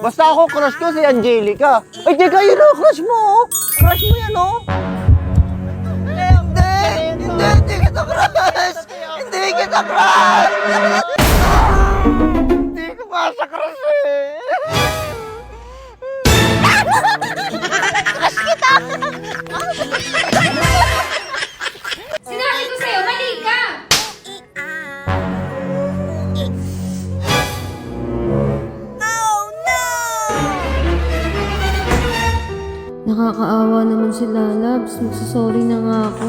Basta ako, crush ko si Angelica. Ay, teka, yun o, crush mo. Crush mo yan, o. Hindi kita crush. Hindi kita crush. Hindi ko pa sa crush eh. Crush kita! Sinabi ko sa'yo, mali ka! Nakakaawa naman sila, Labs. Magsasorry na nga ako.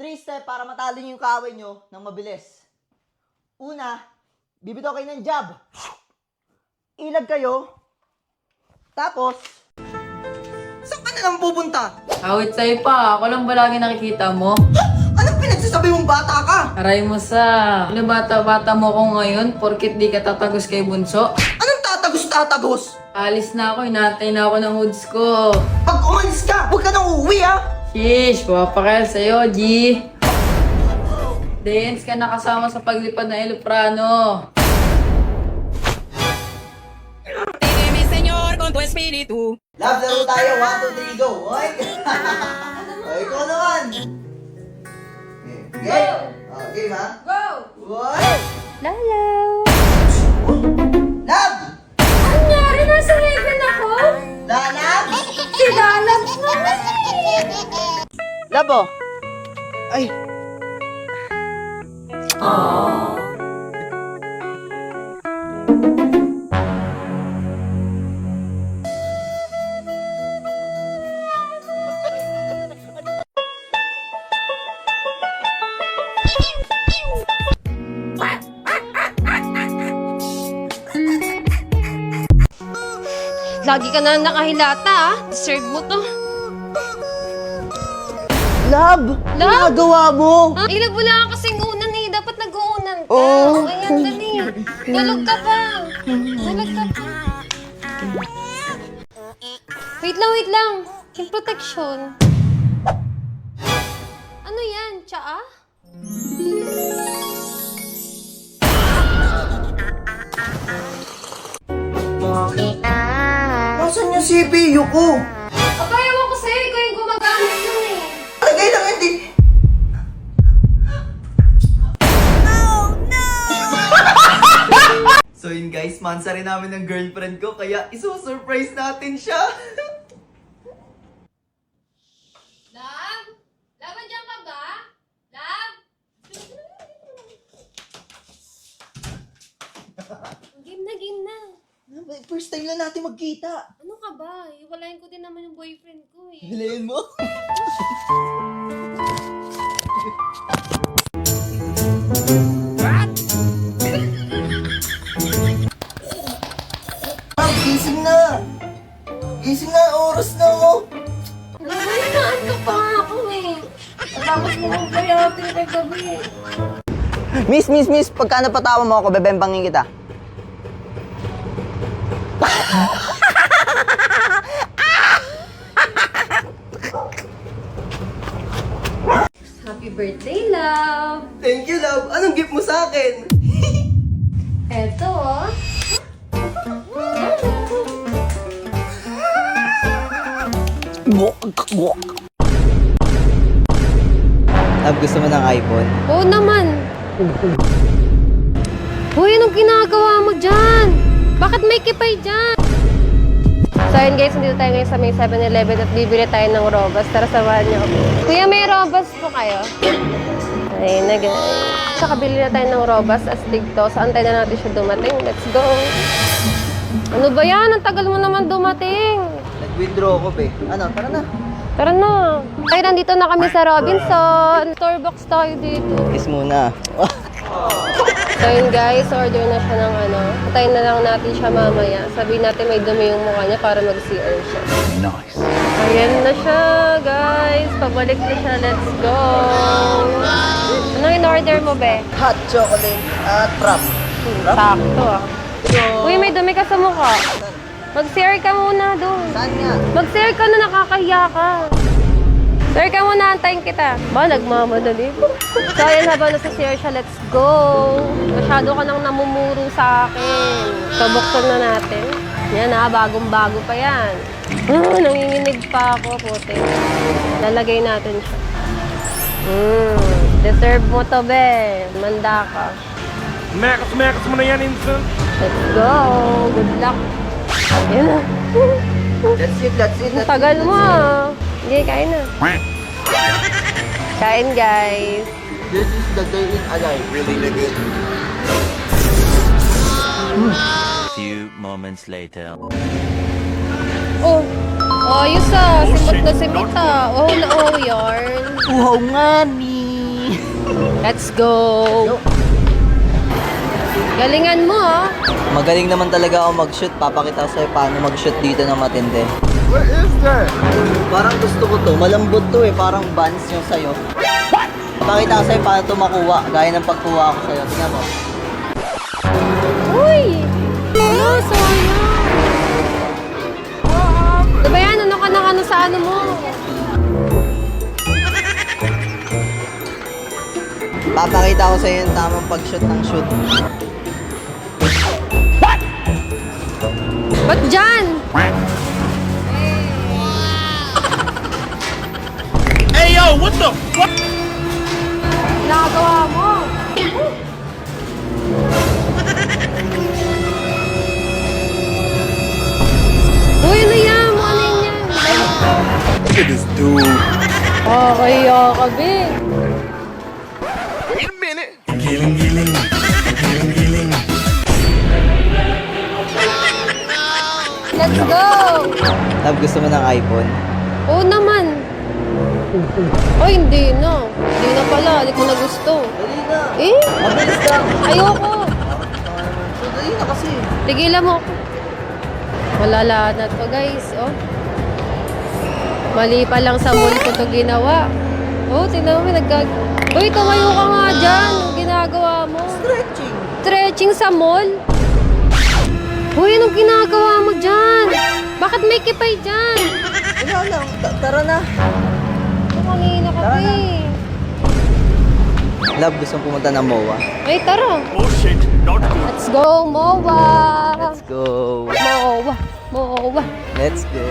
Three step para matalo niyo yung kaaway nyo ng mabilis. Una, bibitaw kayo ng jab. Ilag kayo. Tapos, saan ka na lang pupunta? Awit sa'yo pa. Ako lang ba lagi nakikita mo? Anong pinagsasabi mong bata ka? Aray mo sa... Ano bata-bata mo ko ngayon? Porkit di ka tatagos kay Bunso? Anong tatagos-tatagos? Alis na ako. Hinatay na ako ng hoods ko. Pag umalis ka, huwag ka nang uuwi ha. Shish! Pumapakal sa'yo, G! Dance ka nakasama sa paglipad ng Eloprano. Love, laro tayo. 1, 2, 3, go. Oy! Oy, ikaw naman. Game. Oh, game ha? Go! Oy! Lalo! Love! Nangyari? Nasa heaven ako? Love! Si Lalab naman! Love, oh. Ay. Lagi ka na nakahilata, ah. Deserve mo to. Love! Ano ginagawa mo? Ha? Ilag mo lang kasing unan eh. Dapat nag-uunan ka. Oh. Ayan, dali. Tulog ka pa. Tulog ka pa. Wait lang, wait lang. Yung protection. Ano yan? Tsaa? Nasaan yung CPU ko? Aba, ewan ko sa'yo. Ikaw yung gumagamit nun eh. Lagay lang hindi. So yun guys, mansa rin namin ng girlfriend ko, kaya isusurprise natin siya. Love? Love, andyan ka ba? Love? Game na, game na. First time lang natin magkita. Ano ka ba? Iwalayin ko din naman yung boyfriend ko eh. Hilayin mo. Gising na! Gising na! Oras na oh! Nakahinaan ka pa nga ako eh. Tapos mo kong kayatin kay gabi eh. Miss! Pagka napatawa mo ako, bebembangin kita. Happy birthday, love! Thank you, love! Anong gift mo sa akin? Eto oh. Love, gusto mo ng iPhone? Oo naman. Hoy, anong ginagawa mo dyan? Bakit may kipay dyan? So ayun guys, nandito tayo ngayon sa may 7-Eleven at bibili tayo ng Robas. Tara, samahan niyo ako. Kuya, may Robas po kayo? Ayun na guys. So, kabili na tayo ng Robas astig to. So, antay na natin siya dumating. Let's go. Ano ba yan? Ang tagal mo naman dumating. Nag-withdraw ko, be. Ano, tara na. Tara na. Tayo, nandito na kami sa Robinson. Starbucks tayo dito. Kiss muna. So yun guys, order na siya ng ano. Patayin na lang natin siya mamaya. Sabihin natin may dumi yung mukha niya para mag-CR siya. Nice. Ayan na siya guys. Pabalik na siya. Let's go. Anong in-order mo, be? Hot chocolate at wrap. Sakto ah. Uy, may dumi ka sa mukha. Mag-CR ka muna doon. Saan nga? Mag-CR ka na, nakakahiya ka. Sir, ka muna, antayin kita. Ba, nagmamadali. So, ayun, habang nasa CR siya, let's go. Masyado ka nang namumuro sa akin. So, buksan na natin. Yan bagong-bago pa yan. Nanginginig pa ako, puti. Lalagay natin siya. Deserve mo to, be. Manda ka. Mekas mo na yan, Inson. Let's go. Good luck. Yan na. That's it, that's it. Ang tagal mo, ah. Sige, kain na. Kain, guys. This is the day in alive. Really, really. Few moments later. Oh, ayos ah. Simot na simot ah. Oh, na oh, yarn. Uhaw nga ni. Let's go. Galingan mo ah. Magaling naman talaga ako mag-shoot. Papakita ko sa'yo paano mag-shoot dito ng matindi. What is that? Parang gusto ko to. Malambot to eh. Parang buns yung sa'yo. Papakita ko sa'yo paano to makuha. Gaya ng pagkuha ko sa'yo. Tingnan mo. Uy! Ano, sayang. Diba yan? Ano ka ng ano sa ano mo? Papakita ko sa'yo yung tamang pag-shoot ng shoot. Ba't dyan? Hey, yo, what the? What? Nagawa mo. Uy, ano yan? Ano yan? Look at this dude. Kaya ka, be. Wait a minute. Giling. Let's go! Love, gusto mo ng iPhone? Oo naman. Oh, hindi na. Hindi na pala. Hindi ko na gusto. Dali na. Eh? Mabilis lang. Ayoko. So, dali na kasi. Tigilan mo ako. Malala na to, guys. Oh. Mali pa lang sa mall ko to ginawa. Oh, tingnan mo. Uy, tumayo ka nga dyan. Anong ginagawa mo? Stretching. Stretching sa mall? Uy, anong ginagawa mo dyan? Bakit may kipay dyan? Wala lang. Tara na. Kanina ka pa eh. Love, gusto pumunta ng MOA. Ay, tara. Oh shit, not good. Let's go, MOA! Let's go. MOA! Let's go.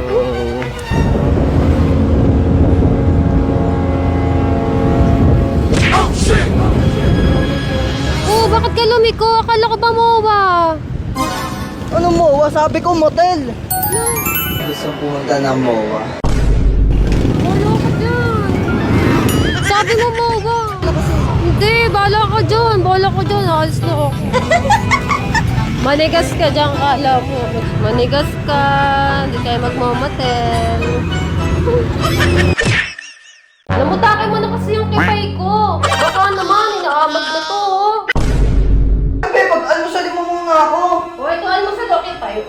Oh, bakit ka lumiko? Akala ko ba MOA? Ano MOA? Sabi ko motel. Gusto pumunta ng MOA. Wala ka dyan. Sabi mo MOA. Hindi, bala ka dyan. Alis na ako. Manigas ka dyan, kala mo. Manigas ka. Hindi tayo magmamatel. Namutakin mo na kasi yung kipay ko. Baka naman, inaamag na to. Oh. Sabi, pag-almusalin mo muna ako. O, ito mo sa loki tayo.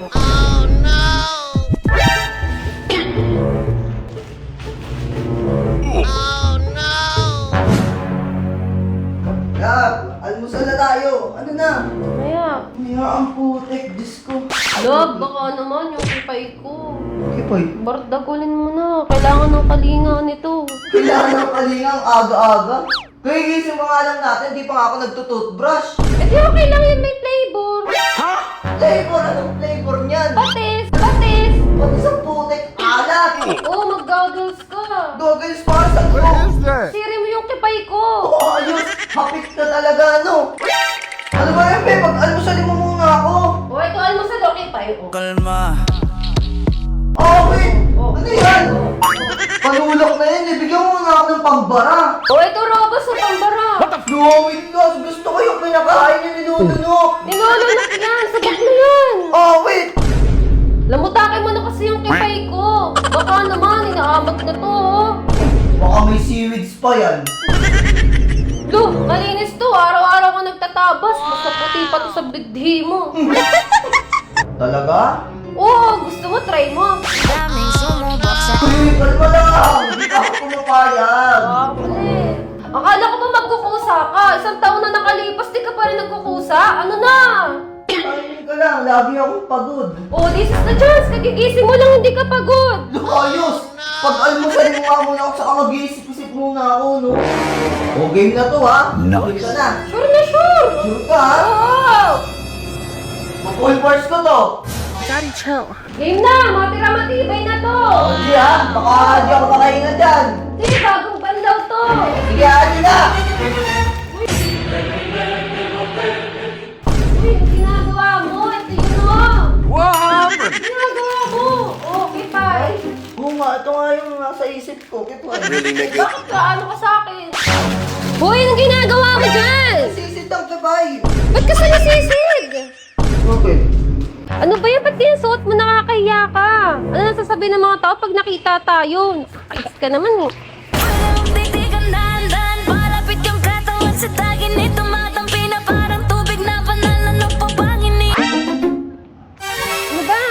Love, almusal na tayo. Ano na? Kaya, Nga ang putek, Diyos ko. love, baka naman yung kipay ko. Kipay. Bardagulin mo na. Kailangan ng kalinga nito. Kailangan ng kalinga ang aga-aga. Kaya gising pa nga lang natin, di pa nga ako nagtutoothbrush. Eh di okay lang yun, may flavor. Flavor? Anong flavor niyan? Patis! Patis! Pati sa putek, alat. Oo, mag-goggles ka. Goggles para sa ko. What is that? Siri mo yung kipay ko. Oh, ayos. Hapit ka talaga, ano? Ano ba yan, be? Pag-almusalin mo muna ako. O, ito mo sa loki tayo. Oh, wait. Ano yan? Panulak na yan, eh. Bigyan mo muna ako ng pambara. O, ito robos sa pambara. No, wait ka. Gusto ko yung pinakain niya nilulunok. Nilulunok yan. Sabat mo yan. Oh, wait. Lamutakin mo na kasi yung kipay ko. Baka naman, inaamag na to. Oh. Baka may seaweeds pa yan. Lo, malinis to. Araw-araw ka nagtatabas. Basta puti pa to sa bidhi mo. Talaga? Oo, gusto mo, try mo. Uy, kalma lang. Hindi ka ako pumapayag. Ulit. Akala ko ba magkukusa ka? Isang taon na nakalipas, di ka pa rin nagkukusa? Ano na? Timing ka lang, lagi akong pagod. Oh, this is the chance. Nagigising mo lang, hindi ka pagod. Ayos! Pag-almusalin mo nga muna ako, saka mag-iisip-isip muna ako, no? O, game na to, ha? Game ka na. Sure na sure. Sure ka, ha? Oo. Full force ko to. Game na, matira matibay na to. Hindi, ha? Baka di ako makahinga dyan. Sige, bagong banlaw to. Sige, adi na! Uy, ang ginagawa mo. Ito yun, oh. What happened? Ang ginagawa mo. Okay, pa. Oo nga, ito nga yung nasa isip ko. Kito, Really, nigga? Bakit ka? Ano ka sa akin? Hoy, anong ginagawa mo dyan? Sisid ang gabay. Ba't ka sa nasisig? Okay. Ano ba yan? Ba't kinasuot mo? Nakakahiya ka. Ano nasasabihin ng mga tao pag nakita tayo? Ayos ka naman eh. Titigan dahan-dahan, palapit yung katawan sa tagin ni tumatampi na parang tubig na banal na papangin ni. Ano ba?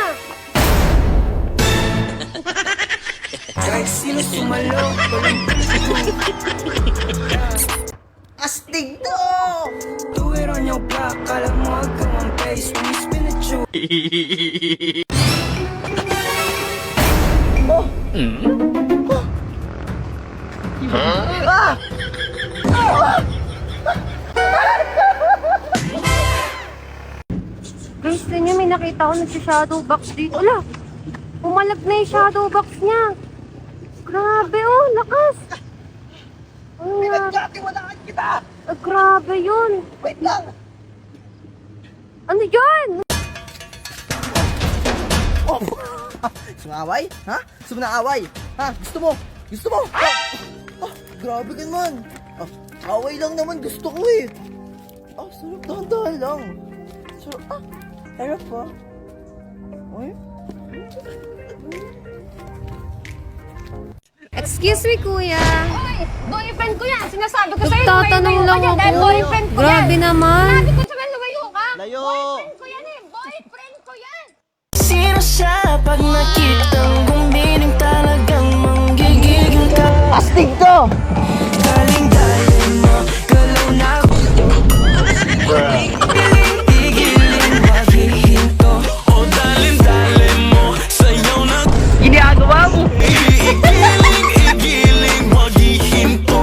Astig to! Do it on your block, kala mo hanggang ang pace when you spin the tune. Ah! Guys, niyo may nakita ko nagsa-shadow box dito. Ala, pumalag na yung shadow box niya. Grabe oh, lakas. Ano nga? Pinagkatiwalaan kita! Grabe yun. Wait lang! Ano yan? Sumaway? Ha? Gusto mo na away? Ha? Gusto mo? Gusto mo? Grabe ka naman. Away lang naman gusto ko eh. Sarap dahan-dahan lang. Harap pa. Ay? Excuse me, kuya. Hoy, boyfriend ko yan. Sinasabi ko sa'yo, Nagtatanong lumayo lang ka dyan dahil ako. boyfriend ko Grabe yan. naman. Sabi ko sa'yo, lumayo ka. Layo. Boyfriend ko yan eh. Boyfriend ko yan. Sino siya pag nakitang gumiling talagang manggigigil ka? Astig to! Galing-galing mo, galaw na Igilin, wag hihinto. O dalin-dali mo, sayaw na Ginagawa mo! igiling, wag hihinto.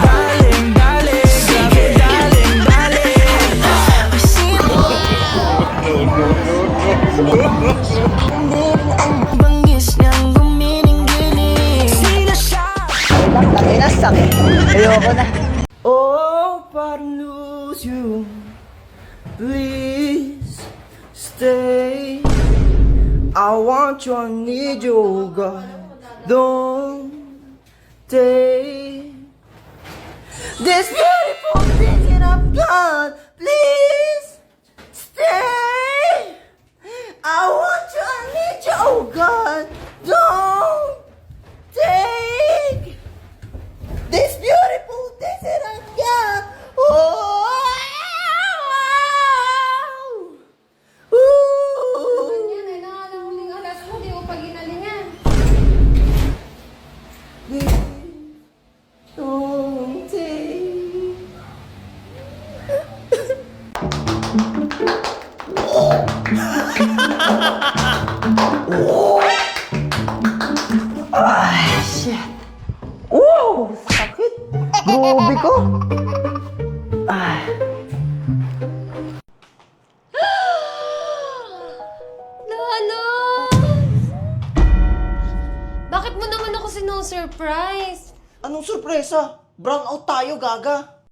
Galing-galing, grabe galing-galing. Bangis niyang gumiling-giling. Sino siya? Tangin na, sakit. Ayoko na. Oh, parang lose you. Please stay. I want you, I need you, oh God. Don't take this beautiful thing that I've done. Please stay. I want you, I need you, oh God. Don't take this beautiful thing that I've got. Oh, Yan eh, nangalanguling alas mo. Di mo pa ginalingan. don't take. Shit. Sakit. Grabe ko. Lalo! Bakit mo naman ako sino-surprise? Anong sorpresa? Brown out tayo, gaga.